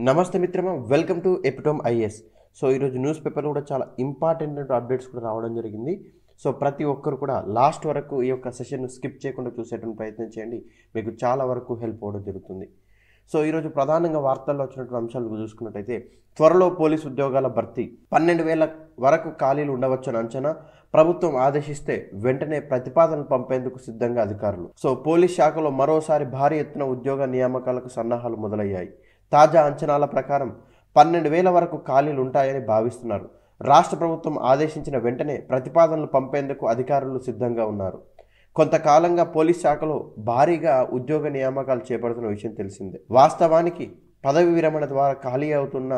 నమస్తే మిత్రమా, welcome to epitome is. So ఈరోజు న్యూస్ పేపర్లో కూడా చాలా ఇంపార్టెంట్ అప్డేట్స్ కూడా రావడం జరిగింది. సో ప్రతి ఒక్కరు కూడా లాస్ట్ వరకు ఈ యొక్క సెషన్ను స్కిప్ చేయకుండా చూసేటువంటి ప్రయత్నం చేయండి, మీకు చాలా వరకు హెల్ప్ అవ్వడం జరుగుతుంది. సో ఈరోజు ప్రధానంగా వార్తల్లో వచ్చినటువంటి అంశాలు చూసుకున్నట్టయితే, త్వరలో పోలీసు ఉద్యోగాల భర్తీ 12,000 వరకు ఖాళీలు ఉండవచ్చని అంచనా, ప్రభుత్వం ఆదేశిస్తే వెంటనే ప్రతిపాదనలు పంపేందుకు సిద్ధంగా అధికారులు. సో పోలీస్ శాఖలో మరోసారి భారీ ఎత్తున ఉద్యోగ నియామకాలకు సన్నాహాలు మొదలయ్యాయి. తాజా అంచనాల ప్రకారం 12,000 వరకు ఖాళీలు ఉంటాయని భావిస్తున్నారు. రాష్ట్ర ప్రభుత్వం ఆదేశించిన వెంటనే ప్రతిపాదనలు పంపేందుకు అధికారులు సిద్ధంగా ఉన్నారు. కొంతకాలంగా పోలీస్ శాఖలో భారీగా ఉద్యోగ నియామకాలు చేపడుతున్న విషయం తెలిసిందే. వాస్తవానికి పదవి విరమణ ద్వారా ఖాళీ అవుతున్న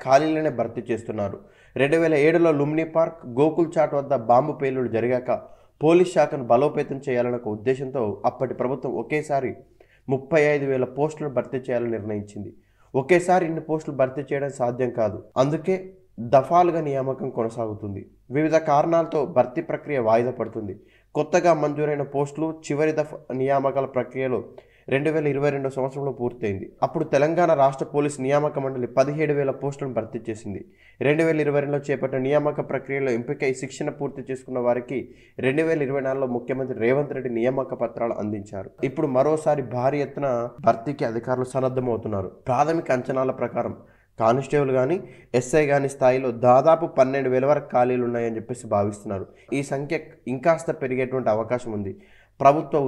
ఖాళీలనే భర్తీ చేస్తున్నారు. 2007లో లుంబిని పార్క్, గోకుల్ చాట్ వద్ద బాంబు పేలుడు జరిగాక పోలీస్ శాఖను బలోపేతం చేయాలన్న ఒక ఉద్దేశంతో అప్పటి ప్రభుత్వం ఒకేసారి 35,000 పోస్టులను భర్తీ చేయాలని నిర్ణయించింది. ఒకేసారి ఇన్ని పోస్టులు భర్తీ చేయడం సాధ్యం కాదు. అందుకే దఫాలుగా నియామకం కొనసాగుతుంది. వివిధ కారణాలతో భర్తీ ప్రక్రియ వాయిదా పడుతుంది. కొత్తగా మంజూరైన పోస్టులు చివరి దఫా నియామకాల ప్రక్రియలో 2022 సంవత్సరంలో పూర్తయింది. అప్పుడు తెలంగాణ రాష్ట్ర పోలీస్ నియామక మండలి 17,000 పోస్టులను భర్తీ చేసింది. 2022లో చేపట్టిన నియామక ప్రక్రియలో ఎంపికై శిక్షణ పూర్తి చేసుకున్న వారికి 2024లో ముఖ్యమంత్రి రేవంత్ రెడ్డి నియామక పత్రాలు అందించారు. ఇప్పుడు మరోసారి భారీ ఎత్తున భర్తీకి అధికారులు సన్నద్ధమవుతున్నారు. ప్రాథమిక అంచనాల ప్రకారం కానిస్టేబుల్ కానీ ఎస్ఐ కానీ స్థాయిలో దాదాపు 12,000 వరకు ఖాళీలు ఉన్నాయని చెప్పేసి భావిస్తున్నారు. ఈ సంఖ్య ఇంకాస్త పెరిగేటువంటి అవకాశం ఉంది. ప్రభుత్వ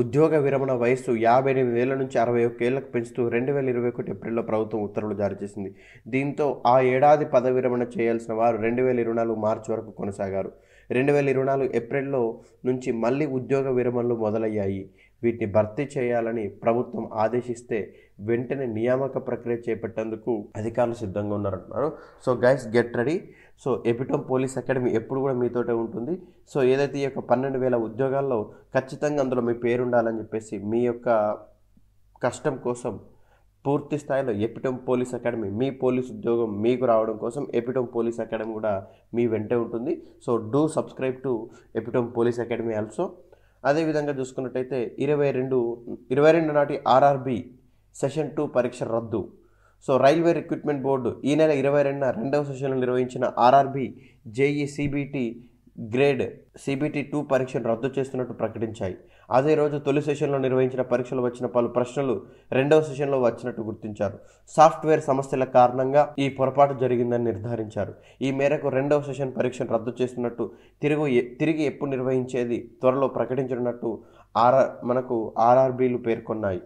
ఉద్యోగ విరమణ వయస్సు 58 ఏళ్ల నుంచి 61 ఏళ్లకు పెంచుతూ 2021 ఏప్రిల్లో ప్రభుత్వం ఉత్తర్వులు జారీ చేసింది. దీంతో ఆ ఏడాది పదవి విరమణ చేయాల్సిన వారు 2024 మార్చి వరకు కొనసాగారు. 2024 ఏప్రిల్లో నుంచి మళ్ళీ ఉద్యోగ విరమణలు మొదలయ్యాయి. వీటిని భర్తీ చేయాలని ప్రభుత్వం ఆదేశిస్తే వెంటనే నియామక ప్రక్రియ చేపట్టేందుకు అధికారులు సిద్ధంగా ఉన్నారంటున్నారు. So guys, get ready. So Epitome police academy ఎప్పుడు కూడా మీతోటే ఉంటుంది. సో ఏదైతే ఈ యొక్క 12,000 ఉద్యోగాల్లో ఖచ్చితంగా అందులో మీ పేరు ఉండాలని చెప్పేసి మీ యొక్క కష్టం కోసం పూర్తి స్థాయిలో ఎపిటోమ్ పోలీస్ అకాడమీ, మీ పోలీస్ ఉద్యోగం మీకు రావడం కోసం ఎపిటోమ్ పోలీస్ అకాడమీ కూడా మీ వెంటే ఉంటుంది. So do subscribe to epitome police academy also. అదేవిధంగా చూసుకున్నట్టయితే 22 నాటి ఆర్ఆర్బి సెషన్ 2 పరీక్ష రద్దు. సో రైల్వే రిక్రూట్మెంట్ బోర్డు ఈ నెల 22న రెండవ సెషన్లో నిర్వహించిన ఆర్ఆర్బి జేఈ సిబిటి 2 పరీక్షను రద్దు చేస్తున్నట్టు ప్రకటించాయి. అదే రోజు తొలి సెషన్లో నిర్వహించిన పరీక్షలు వచ్చిన పలు ప్రశ్నలు రెండవ సెషన్లో వచ్చినట్టు గుర్తించారు. సాఫ్ట్వేర్ సమస్యల కారణంగా ఈ పొరపాటు జరిగిందని నిర్ధారించారు. ఈ మేరకు రెండవ సెషన్ పరీక్షను రద్దు చేస్తున్నట్టు, తిరిగి ఎప్పుడు నిర్వహించేది త్వరలో ప్రకటించనున్నట్టు మనకు ఆర్ఆర్బీలు పేర్కొన్నాయి.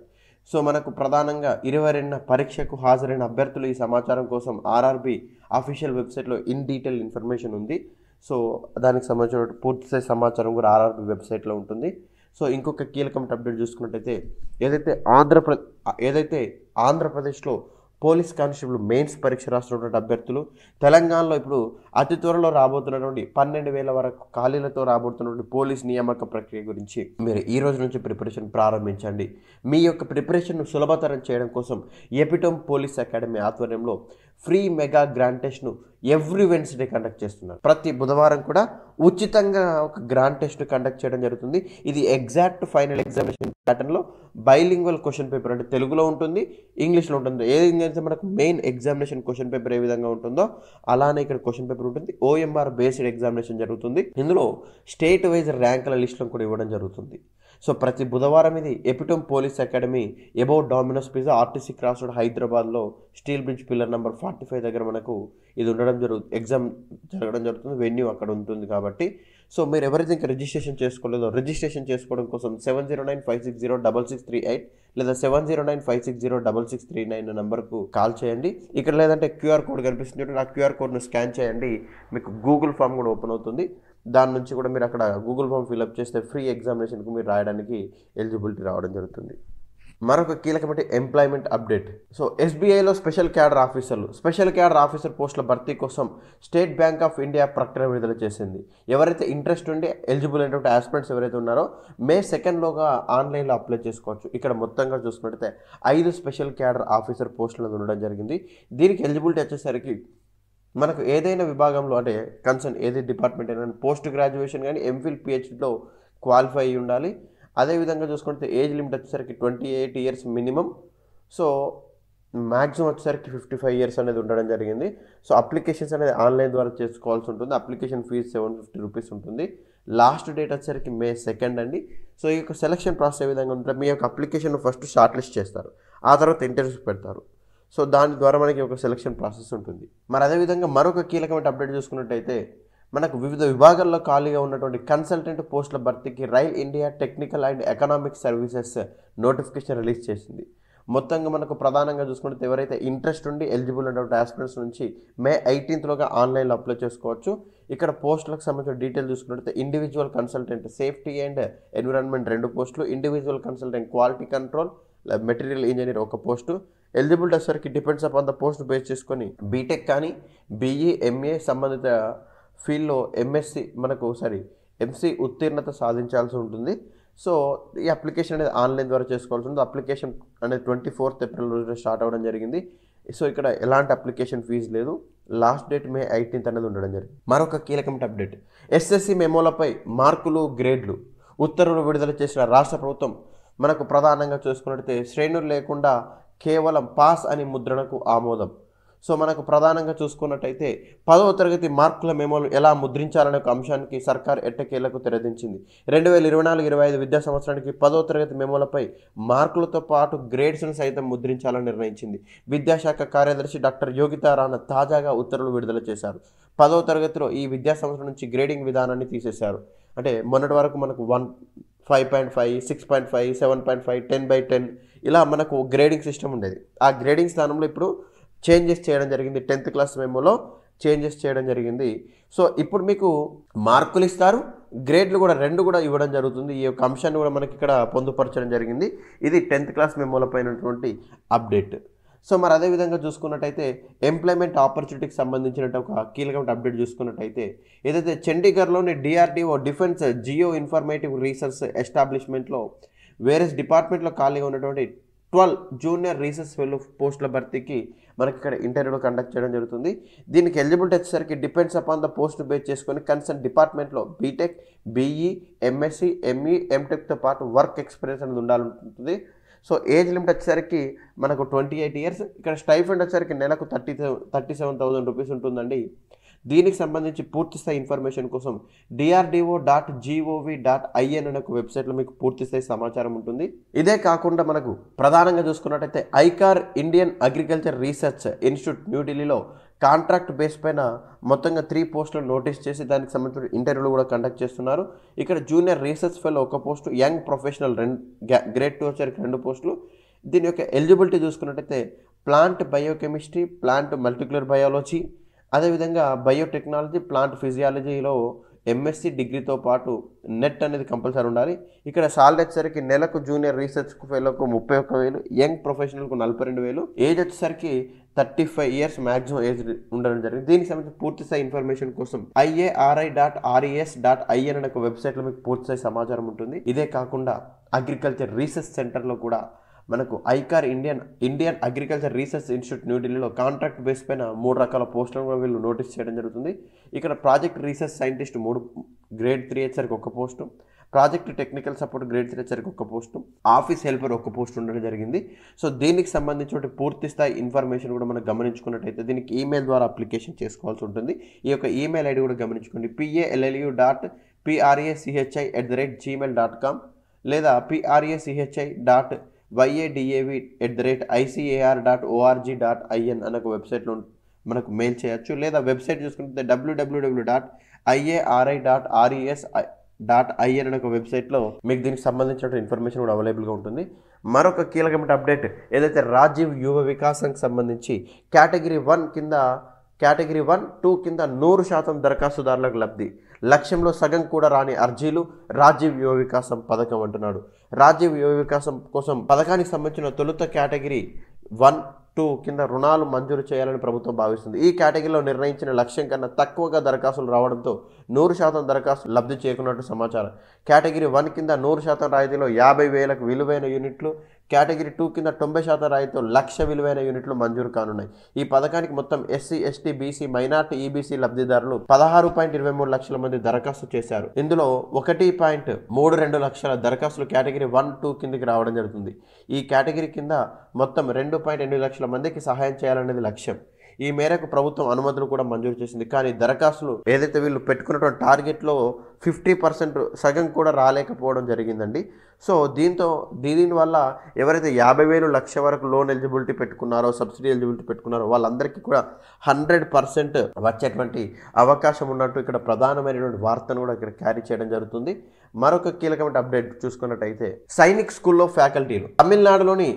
సో మనకు ప్రధానంగా 22న పరీక్షకు హాజరైన అభ్యర్థులు ఈ సమాచారం కోసం ఆర్ఆర్బీ అఫీషియల్ వెబ్సైట్లో ఇన్ డీటెయిల్ ఇన్ఫర్మేషన్ ఉంది. సో దానికి సంబంధించిన పూర్తి సమాచారం కూడా ఆర్ఆర్బీ వెబ్సైట్లో ఉంటుంది. సో ఇంకొక కీలకమైన అప్డేట్ చూసుకున్నట్టయితే, ఏదైతే ఆంధ్రప్రదేశ్లో పోలీస్ కానిస్టేబుల్ మెయిన్స్ పరీక్ష రాస్తున్నటువంటి అభ్యర్థులు తెలంగాణలో ఇప్పుడు అతి త్వరలో రాబోతున్నటువంటి 12,000 వరకు ఖాళీలతో రాబోతున్నటువంటి పోలీస్ నియామక ప్రక్రియ గురించి మీరు ఈ రోజు నుంచి ప్రిపరేషన్ ప్రారంభించండి. మీ యొక్క ప్రిపరేషన్ను సులభతరం చేయడం కోసం ఎపిటోమ్ పోలీస్ అకాడమీ ఆధ్వర్యంలో ఫ్రీ మెగా గ్రాండ్ టెస్ట్ను ఎవ్రీ వెన్స్డే కండక్ట్ చేస్తున్నారు. ప్రతి బుధవారం కూడా ఉచితంగా ఒక గ్రాండ్ టెస్ట్ కండక్ట్ చేయడం జరుగుతుంది. ఇది ఎగ్జాక్ట్ ఫైనల్ ఎగ్జామినేషన్ ప్యాటర్న్లో బైలింగ్వల్ క్వశ్చన్ పేపర్, అంటే తెలుగులో ఉంటుంది, ఇంగ్లీష్లో ఉంటుంది. ఏదైతే మనకు మెయిన్ ఎగ్జామినేషన్ క్వశ్చన్ పేపర్ ఏ విధంగా ఉంటుందో అలానే ఇక్కడ క్వశ్చన్ పేపర్ ఉంటుంది. ఓఎంఆర్ బేస్డ్ ఎగ్జామినేషన్ జరుగుతుంది. ఇందులో స్టేట్ వైజ్ ర్యాంకుల లిస్టులను కూడా ఇవ్వడం జరుగుతుంది. సో ప్రతి బుధవారం ఇది epitome police academy about dominoes pizza, RTC cross road, హైదరాబాద్లో స్టీల్ బ్రిడ్జ్ పిల్లర్ నెంబర్ 45 దగ్గర మనకు ఇది ఎగ్జామ్ జరగడం జరుగుతుంది. వెన్యూ అక్కడ ఉంటుంది కాబట్టి సో మీరు ఎవరైతే ఇంకా రిజిస్ట్రేషన్ చేసుకోలేదో రిజిస్ట్రేషన్ చేసుకోవడం కోసం 7095606638 లేదా 7095606639 నెంబర్కు కాల్ చేయండి. ఇక్కడ లేదంటే క్యూఆర్ కోడ్ కనిపిస్తుంది, ఆ క్యూఆర్ కోడ్ను స్కాన్ చేయండి. మీకు గూగుల్ ఫామ్ కూడా ఓపెన్ అవుతుంది. దాని నుంచి కూడా మీరు అక్కడ గూగుల్ ఫామ్ ఫిల్అప్ చేస్తే ఫ్రీ ఎగ్జామినేషన్కు మీరు రాయడానికి ఎలిజిబిలిటీ రావడం జరుగుతుంది. మరొక కీలకమైన ఎంప్లాయ్మెంట్ అప్డేట్. సో ఎస్బీఐలో స్పెషల్ క్యాడర్ ఆఫీసర్ పోస్టుల భర్తీ కోసం స్టేట్ బ్యాంక్ ఆఫ్ ఇండియా ప్రకటన విడుదల చేసింది. ఎవరైతే ఇంట్రెస్ట్ ఉండి ఎలిజిబుల్ అయినటువంటి ఆస్పిరెంట్స్ ఎవరైతే ఉన్నారో మే 2లోగా ఆన్లైన్లో అప్లై చేసుకోవచ్చు. ఇక్కడ మొత్తంగా చూసుకున్నట్టయితే 5 స్పెషల్ క్యాడర్ ఆఫీసర్ పోస్టులను ఉండడం జరిగింది. దీనికి ఎలిజిబిలిటీ వచ్చేసరికి మనకు ఏదైనా విభాగంలో, అంటే కన్సర్న్ ఏది డిపార్ట్మెంట్ అయినా పోస్ట్ గ్రాడ్యుయేషన్ కానీ ఎంఫిల్ పిహెచ్డిలో క్వాలిఫై అయ్యి ఉండాలి. అదేవిధంగా చూసుకుంటే ఏజ్ లిమిట్ వచ్చేసరికి 28 ఇయర్స్ మినిమం. సో మ్యాక్సిమం వచ్చేసరికి 55 ఇయర్స్ అనేది ఉండడం జరిగింది. సో అప్లికేషన్స్ అనేది ఆన్లైన్ ద్వారా చేసుకోవాల్సి ఉంటుంది. అప్లికేషన్ ఫీజు 750 రూపీస్ ఉంటుంది. లాస్ట్ డేట్ వచ్చేసరికి May 2 అండి. సో ఈ యొక్క సెలక్షన్ ప్రాసెస్ ఏ విధంగా ఉంటే మీ యొక్క అప్లికేషన్ ఫస్ట్ షార్ట్ లిస్ట్ చేస్తారు, ఆ తర్వాత ఇంటర్వ్యూస్ పెడతారు. సో దాని ద్వారా మనకి ఒక సెలక్షన్ ప్రాసెస్ ఉంటుంది. మరి అదేవిధంగా మరొక కీలకమైన అప్డేట్ చూసుకున్నట్టయితే మనకు వివిధ విభాగాల్లో ఖాళీగా ఉన్నటువంటి కన్సల్టెంట్ పోస్టుల భర్తీకి rail India technical and economic services notification release చేసింది. మొత్తంగా మనకు ప్రధానంగా చూసుకుంటే ఎవరైతే ఇంట్రెస్ట్ ఉండి ఎలిజిబుల్ ఉన్నటువంటి ఆస్పిరెంట్స్ నుంచి May 18 ఆన్లైన్లో అప్లై చేసుకోవచ్చు. ఇక్కడ పోస్టులకు సంబంధించిన డీటెయిల్ చూసుకున్నట్లయితే individual consultant safety and environment 2 పోస్టులు, individual consultant quality control material engineer 1 post. Eligibility వచ్చేసరికి depends upon the post base చేసుకొని బీటెక్ కానీ BE MA సంబంధిత ఫీల్డ్లో ఎంసీ ఉత్తీర్ణత సాధించాల్సి ఉంటుంది. సో ఈ అప్లికేషన్ అనేది ఆన్లైన్ ద్వారా చేసుకోవాల్సి ఉంటుంది. అప్లికేషన్ అనేది 24 ఏప్రిల్ రోజున స్టార్ట్ అవ్వడం జరిగింది. సో ఇక్కడ ఎలాంటి అప్లికేషన్ ఫీజు లేదు. లాస్ట్ డేట్ May 18 అనేది ఉండడం జరిగింది. మరొక కీలకమైన అప్డేట్, SSC మెమోలపై మార్కులు గ్రేడ్లు ఉత్తర్వులు విడుదల చేసిన రాష్ట్ర ప్రభుత్వం మనకు ప్రధానంగా చూసుకున్నట్లయితే శ్రేణులు లేకుండా కేవలం పాస్ అని ముద్రణకు ఆమోదం. సో మనకు ప్రధానంగా చూసుకున్నట్టయితే 10వ తరగతి మార్కుల మెమోలు ఎలా ముద్రించాలనే ఒక అంశానికి సర్కార్ ఎట్టకేలకు తెరదించింది. 2024-25 విద్యా సంవత్సరానికి 10వ తరగతి మెమోలపై మార్కులతో పాటు గ్రేడ్స్ను సైతం ముద్రించాలని నిర్ణయించింది. విద్యాశాఖ కార్యదర్శి డాక్టర్ యోగితా రాణా తాజాగా ఉత్తర్వులు విడుదల చేశారు. 10వ తరగతిలో ఈ విద్యా సంవత్సరం నుంచి గ్రేడింగ్ విధానాన్ని తీసేశారు. అంటే మొన్నటి వరకు మనకు 5.5, 6.5, 7.5, 10/10 ఇలా మనకు గ్రేడింగ్ సిస్టమ్ ఉండేది. ఆ గ్రేడింగ్ స్థానంలో ఇప్పుడు చేంజెస్ చేయడం జరిగింది. 10th క్లాస్ మెమోలో చేంజెస్ చేయడం జరిగింది. సో ఇప్పుడు మీకు మార్కులు ఇస్తారు, గ్రేడ్లు కూడా 2 కూడా ఇవ్వడం జరుగుతుంది. ఈ యొక్క అంశాన్ని కూడా మనకి ఇక్కడ పొందుపరచడం జరిగింది. ఇది 10th క్లాస్ మెమోల పైనటువంటి అప్డేట్. సో మరి అదేవిధంగా చూసుకున్నట్టయితే ఎంప్లాయ్మెంట్ ఆపర్చునిటీకి సంబంధించిన ఒక కీలకమైన అప్డేట్ చూసుకున్నట్టయితే ఏదైతే చండీగఢ్లోని DRDO defence geo informative research ఎస్టాబ్లిష్మెంట్లో వేరియస్ డిపార్ట్మెంట్లో ఖాళీగా ఉన్నటువంటి 12 జూనియర్ రీసెర్చ్ ఫెలో పోస్టుల భర్తీకి మనకి ఇక్కడ ఇంటర్వ్యూలో కండక్ట్ చేయడం జరుగుతుంది. దీనికి ఎలిజిబిలిటీ వచ్చేసరికి depends upon the post base చేసుకొని కన్సర్న్ డిపార్ట్మెంట్లో బీటెక్, BE, MSc, ME, MTechతో పాటు వర్క్ ఎక్స్పీరియన్స్ అనేది ఉండాలంటుంది. సో ఏజ్ లిమిట్ వచ్చేసరికి మనకు 28 ఇయర్స్. ఇక్కడ స్టైఫండ్ వచ్చేసరికి నెలకు 37,000 రూపీస్ ఉంటుందండి. దీనికి సంబంధించి పూర్తిస్థాయి ఇన్ఫర్మేషన్ కోసం DRDO.gov.in అనే ఒక వెబ్సైట్లో మీకు పూర్తిస్థాయి సమాచారం ఉంటుంది. ఇదే కాకుండా మనకు ప్రధానంగా చూసుకున్నట్టయితే ICAR Indian agriculture research institute న్యూఢిల్లీలో కాంట్రాక్ట్ బేస్ పైన మొత్తంగా 3 పోస్టులు నోటీస్ చేసి దానికి సంబంధించిన ఇంటర్వ్యూలు కూడా కండక్ట్ చేస్తున్నారు. ఇక్కడ junior research fellow 1 post, young professional grade 2 వచ్చేసరికి 2 పోస్టులు. దీని యొక్క ఎలిజిబిలిటీ చూసుకున్నట్టయితే ప్లాంట్ బయోకెమిస్ట్రీ, ప్లాంట్ మల్టిక్యులర్ బయాలజీ, అదేవిధంగా బయోటెక్నాలజీ, ప్లాంట్ ఫిజియాలజీలో MSc డిగ్రీతో పాటు నెట్ అనేది కంపల్సరీ ఉండాలి. ఇక్కడ సాలరీ వచ్చేసరికి నెలకు జూనియర్ రీసెర్చ్ ఫెలోకు 31,000, యంగ్ ప్రొఫెషనల్కు 42,000, ఏజ్ వచ్చేసరికి 35 ఇయర్స్ మ్యాక్సిమం ఏజ్ ఉండడం జరిగింది. దీనికి సంబంధించి పూర్తిస్థాయి ఇన్ఫర్మేషన్ కోసం IARI.RES.in అనే ఒక వెబ్సైట్లో మీకు పూర్తిస్థాయి సమాచారం ఉంటుంది. ఇదే కాకుండా అగ్రికల్చర్ రీసెర్చ్ సెంటర్లో కూడా మనకు ICAR Indian agriculture research institute న్యూఢిల్లీలో కాంట్రాక్ట్ బేస్ పైన 3 రకాల పోస్టులను కూడా వీళ్ళు నోటీస్ చేయడం జరుగుతుంది. ఇక్కడ ప్రాజెక్ట్ రీసెర్చ్ సైంటిస్ట్ 3 గ్రేడ్ 3 వచ్చేసరికి 1 post, project technical support grade 3 వచ్చేసరికి 1 పోస్టు, ఆఫీస్ హెల్పర్ 1 పోస్ట్ ఉండడం జరిగింది. సో దీనికి సంబంధించిన పూర్తి స్థాయి ఇన్ఫర్మేషన్ కూడా మనం గమనించుకున్నట్టయితే దీనికి ఈమెయిల్ ద్వారా అప్లికేషన్ చేసుకోవాల్సి ఉంటుంది. ఈ యొక్క ఈమెయిల్ ఐడి కూడా గమనించుకోండి, PALLU.PRACHI@gmail.com లేదా PRACHI.YADAV@ICAR.org.in అనే ఒక వెబ్సైట్లో మనకు మెయిల్ చేయొచ్చు. లేదా వెబ్సైట్ చూసుకుంటే www.IARI.RES.in అనే ఒక వెబ్సైట్లో మీకు దీనికి సంబంధించిన ఇన్ఫర్మేషన్ కూడా అవైలబుల్గా ఉంటుంది. మరొక కీలకమైన అప్డేట్ ఏదైతే రాజీవ్ యువ వికాసానికి సంబంధించి కేటగిరీ 1, 2 కింద 100% దరఖాస్తుదారులకు లబ్ధి, లక్ష్యంలో సగం కూడా రాని అర్జీలు రాజీవ్ యువ వికాసం పథకం అంటున్నాడు. రాజీవ్ యువ వికాసం కోసం పథకానికి సంబంధించిన తొలుత కేటగిరీ 1, 2 కింద రుణాలు మంజూరు చేయాలని ప్రభుత్వం భావిస్తుంది. ఈ కేటగిరీలో నిర్ణయించిన లక్ష్యం కన్నా తక్కువగా దరఖాస్తులు రావడంతో 100% దరఖాస్తులు లబ్ధి చేకున్నట్టు సమాచారం. కేటగిరీ 1 కింద 100% రాయితీలో 50,000కు విలువైన యూనిట్లు, కేటగిరీ 2 కింద 90% రాయితీతో 1,00,000 విలువైన యూనిట్లు మంజూరు కానున్నాయి. ఈ పథకానికి మొత్తం SC, ST, BC, minority, EBC లబ్ధిదారులు 16.23 లక్షల మంది దరఖాస్తు చేశారు. ఇందులో 1.32 లక్షల దరఖాస్తులు కేటగిరీ 1, 2 కిందకి రావడం జరుగుతుంది. ఈ కేటగిరీ కింద మొత్తం 2.8 లక్షల మందికి సహాయం చేయాలనేది లక్ష్యం. ఈ మేరకు ప్రభుత్వం అనుమతులు కూడా మంజూరు చేసింది. కానీ దరఖాస్తులు ఏదైతే వీళ్ళు పెట్టుకున్నటువంటి టార్గెట్లో 50% సగం కూడా రాలేకపోవడం జరిగిందండి. సో దీనివల్ల ఎవరైతే 50,000 లక్ష వరకు లోన్ ఎలిజిబిలిటీ పెట్టుకున్నారో, సబ్సిడీ ఎలిజిబిలిటీ పెట్టుకున్నారో వాళ్ళందరికీ కూడా 100% వచ్చేటువంటి అవకాశం ఉన్నట్టు ఇక్కడ ప్రధానమైనటువంటి వార్తను కూడా ఇక్కడ క్యారీ చేయడం జరుగుతుంది. మరొక కీలకమైన అప్డేట్ చూసుకున్నట్టయితే సైనిక్ స్కూల్లో ఫ్యాకల్టీలు తమిళనాడులోని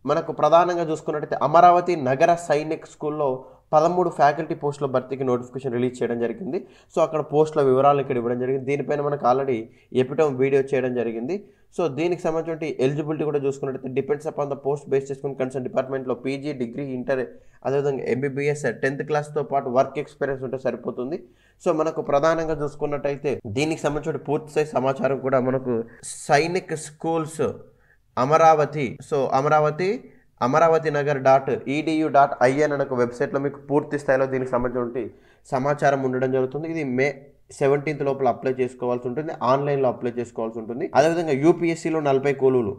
మనకు ప్రధానంగా చూసుకున్నట్టయితే అమరావతి నగర సైనిక్ స్కూల్లో 13 ఫ్యాకల్టీ పోస్టుల భర్తీకి నోటిఫికేషన్ రిలీజ్ చేయడం జరిగింది. సో అక్కడ పోస్టుల వివరాలు ఇక్కడ ఇవ్వడం జరిగింది. దీనిపైన మనకు ఆల్రెడీ ఎపిటోమ్ వీడియో చేయడం జరిగింది. సో దీనికి సంబంధించిన ఎలిజిబిలిటీ కూడా చూసుకున్నట్టయితే depends upon the post base చేసుకుని కన్సర్న్ డిపార్ట్మెంట్లో పీజీ, డిగ్రీ, ఇంటర్, అదేవిధంగా ఎంబీబీఎస్ 10th క్లాస్తో పాటు వర్క్ ఎక్స్పీరియన్స్ ఉంటే సరిపోతుంది. సో మనకు ప్రధానంగా చూసుకున్నట్టయితే దీనికి సంబంధించిన పూర్తి స్థాయి సమాచారం కూడా మనకు సైనిక్ స్కూల్స్ అమరావతి nagr.edu.in అనే ఒక వెబ్సైట్లో మీకు పూర్తి స్థాయిలో దీనికి సంబంధించిన సమాచారం ఉండడం జరుగుతుంది. ఇది మే 17th లోపల అప్లై చేసుకోవాల్సి ఉంటుంది. ఆన్లైన్లో అప్లై చేసుకోవాల్సి ఉంటుంది. అదేవిధంగా యూపీఎస్సీలో 40 కోలులు,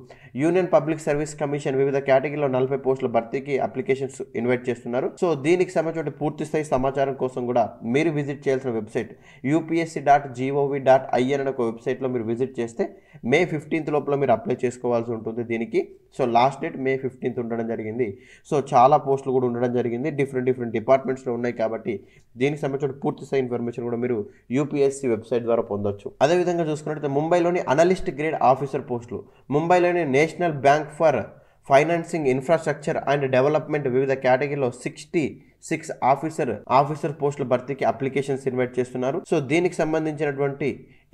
యూనియన్ పబ్లిక్ సర్వీస్ కమిషన్ వివిధ కేటగిరీలో 40 పోస్టుల భర్తీకి అప్లికేషన్స్ ఇన్వైట్ చేస్తున్నారు. సో దీనికి సంబంధించిన పూర్తి స్థాయి సమాచారం కోసం కూడా మీరు విజిట్ చేయాల్సిన వెబ్సైట్ upsc.gov.in అనే ఒక వెబ్సైట్లో మీరు విజిట్ చేస్తే మే 15th లోపల మీరు అప్లై చేసుకోవాల్సి ఉంటుంది దీనికి. సో లాస్ట్ డేట్ మే 15th ఉండడం జరిగింది. సో చాలా పోస్టులు కూడా ఉండడం జరిగింది. డిఫరెంట్ డిపార్ట్మెంట్స్లో ఉన్నాయి కాబట్టి దీనికి సంబంధించిన పూర్తి స్థాయి ఇన్ఫర్మేషన్ కూడా మీరు యూపీఎస్సీ వెబ్సైట్ ద్వారా పొందొచ్చు. అదేవిధంగా చూసుకున్నట్లయితే ముంబైలోని అనలిస్ట్ గ్రేడ్ ఆఫీసర్ పోస్టులు, ముంబైలోని national bank for financing infrastructure and development వివిధ కేటగిరీలో 66 ఆఫీసర్ పోస్టుల భర్తీకి అప్లికేషన్స్ ఇన్వైట్ చేస్తున్నారు. సో దీనికి సంబంధించినటువంటి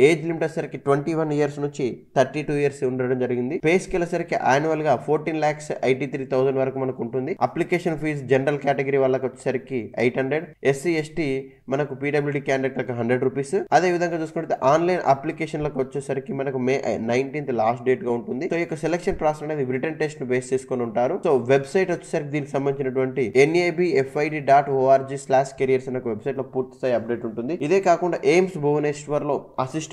ఏజ్ లిమిట్ వచ్చేసరికి 21 ఇయర్స్ నుంచి 32 ఇయర్స్ ఉండడం జరిగింది. పే స్కేల్ వచ్చేసరికి యాన్యువల్ గా 14,83,000 వరకు మనకు ఉంటుంది. అప్లికేషన్ ఫీజు జనరల్ కేటగిరీ వాళ్ళకి వచ్చేసరికి 800, ఎస్సీ, ఎస్టీ మనకు పీడబ్ల్యూడీ క్యాండిడేట్లకు 100 రూపీస్. అదే విధంగా చూసుకుంటే ఆన్లైన్ అప్లికేషన్లకు వచ్చేసరికి మనకు మే 19th లాస్ట్ డేట్ గా ఉంటుంది. సో ఈ యొక్క సెలక్షన్ ప్రాసెస్ అనేది రిటర్న్ టెస్ట్ ను బేస్ చేసుకొని ఉంటారు. సో వెబ్సైట్ వచ్చేసరికి దీనికి సంబంధించినటువంటి NABFID.org/careers అనే వెబ్సైట్ లో పూర్తి స్థాయి అప్డేట్ ఉంటుంది. ఇదే కాకుండా ఎయిమ్స్ భువనేశ్వర్ లో అసిస్టెంట్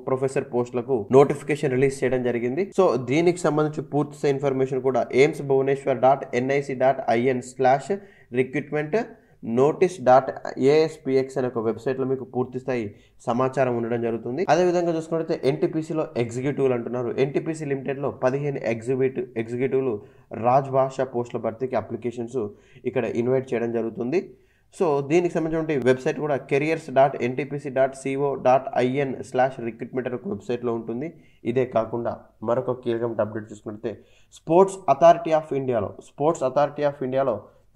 ప్రొఫెసర్ పోస్టులకు నోటిఫికేషన్ రిలీజ్ చేయడం జరిగింది. సో దీనికి సంబంధించి పూర్తి స్థాయి ఇన్ఫర్మేషన్ కూడా ఎయిమ్స్ భువనేశ్వర్.nic.in/recruitment notice.aspx అనే ఒక వెబ్సైట్లో మీకు పూర్తి స్థాయి సమాచారం ఉండడం జరుగుతుంది. అదేవిధంగా చూసుకుంటే ఎన్టీపీసీలో ఎగ్జిక్యూటివ్లు అంటున్నారు. ఎన్టీపీసీ లిమిటెడ్లో 15 ఎగ్జిక్యూటివ్లు రాజ్భాషా పోస్టుల భర్తీకి అప్లికేషన్స్ ఇక్కడ ఇన్వైట్ చేయడం జరుగుతుంది. సో దీనికి సంబంధించిన వెబ్సైట్ కూడా careers.ntpc.co.in/recruitment అనే ఒక వెబ్సైట్లో ఉంటుంది. ఇదే కాకుండా మరొక కీలకమైన అప్డేట్ చూసుకుంటే స్పోర్ట్స్ అథారిటీ ఆఫ్ ఇండియాలో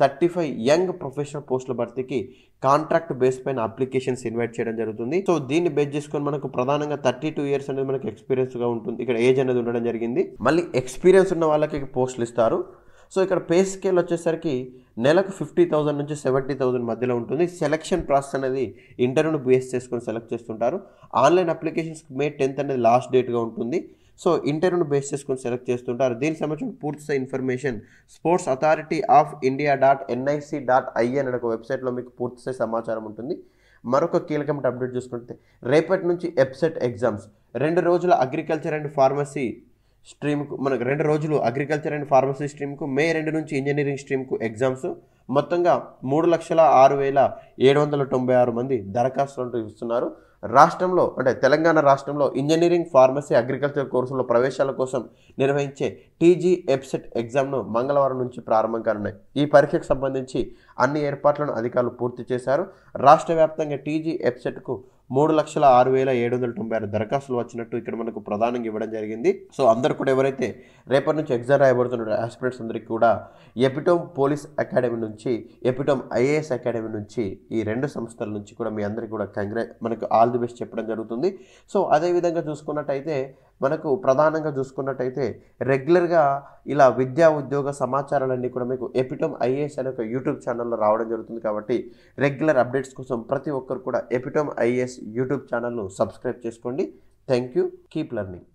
35 యంగ్ ప్రొఫెషనల్ పోస్టుల భర్తీకి కాంట్రాక్ట్ బేస్ పైన అప్లికేషన్స్ ఇన్వైట్ చేయడం జరుగుతుంది. సో దీన్ని బేస్ చేసుకొని మనకు ప్రధానంగా 32 ఇయర్స్ అనేది మనకు ఎక్స్పీరియన్స్గా ఉంటుంది. ఇక్కడ ఏజ్ అనేది ఉండడం జరిగింది. మళ్ళీ ఎక్స్పీరియన్స్ ఉన్న వాళ్ళకి పోస్టులు ఇస్తారు. సో ఇక్కడ పే స్కేల్ వచ్చేసరికి నెలకు 50,000 నుంచి 70,000 మధ్యలో ఉంటుంది. సెలక్షన్ ప్రాసెస్ అనేది ఇంటర్వ్యూను బేస్ చేసుకొని సెలెక్ట్ చేస్తుంటారు. ఆన్లైన్ అప్లికేషన్స్ మే 10th అనేది లాస్ట్ డేట్గా ఉంటుంది. సో ఇంటర్వ్యూను బేస్ చేసుకొని సెలెక్ట్ చేస్తుంటారు. దీనికి సంబంధించిన పూర్తి ఇన్ఫర్మేషన్ స్పోర్ట్స్ అథారిటీ ఆఫ్ ఇండియా.nic.in అనే ఒక వెబ్సైట్లో మీకు పూర్తి సమాచారం ఉంటుంది. మరొక కీలకమైన అప్డేట్ చూసుకుంటే రేపటి నుంచి ఎప్సెట్ ఎగ్జామ్స్ 2 రోజుల అగ్రికల్చర్ అండ్ ఫార్మసీ స్ట్రీమ్కు మనకు 2 రోజులు అగ్రికల్చర్ అండ్ ఫార్మసీ స్ట్రీమ్కు మే 2 నుంచి ఇంజనీరింగ్ స్ట్రీమ్కు ఎగ్జామ్స్ మొత్తంగా 3,06,796 మంది దరఖాస్తులు ఇస్తున్నారు. రాష్ట్రంలో అంటే తెలంగాణ రాష్ట్రంలో ఇంజనీరింగ్, ఫార్మసీ, అగ్రికల్చర్ కోర్సుల ప్రవేశాల కోసం నిర్వహించే టీజీ ఎప్సెట్ ఎగ్జామ్ను మంగళవారం నుంచి ప్రారంభం కానున్నాయి. ఈ పరీక్షకు సంబంధించి అన్ని ఏర్పాట్లను అధికారులు పూర్తి చేశారు. రాష్ట్ర వ్యాప్తంగా టీజీ ఎప్సెట్కు 3,06,796 దరఖాస్తులు వచ్చినట్టు ఇక్కడ మనకు ప్రధానంగా ఇవ్వడం జరిగింది. సో అందరు కూడా ఎవరైతే రేపటి నుంచి ఎగ్జామ్ రాయబడుతున్న ఆస్పిరెంట్స్ అందరికీ కూడా ఎపిటోమ్ పోలీస్ అకాడమీ నుంచి, ఎపిటోమ్ ఐఏఎస్ అకాడమీ నుంచి, ఈ 2 సంస్థల నుంచి కూడా మీ అందరికీ కూడా మనకు ఆల్ ది బెస్ట్ చెప్పడం జరుగుతుంది. సో అదేవిధంగా మనకు ప్రధానంగా చూసుకున్నట్టయితే రెగ్యులర్గా ఇలా విద్యా ఉద్యోగ సమాచారాలన్నీ కూడా మీకు ఎపిటోమ్ ఐఏఎస్ అనే ఒక యూట్యూబ్ ఛానల్లో రావడం జరుగుతుంది. కాబట్టి రెగ్యులర్ అప్డేట్స్ కోసం ప్రతి ఒక్కరు కూడా ఎపిటోమ్ ఐఏఎస్ యూట్యూబ్ ఛానల్ను సబ్స్క్రైబ్ చేసుకోండి. Thank you. Keep learning.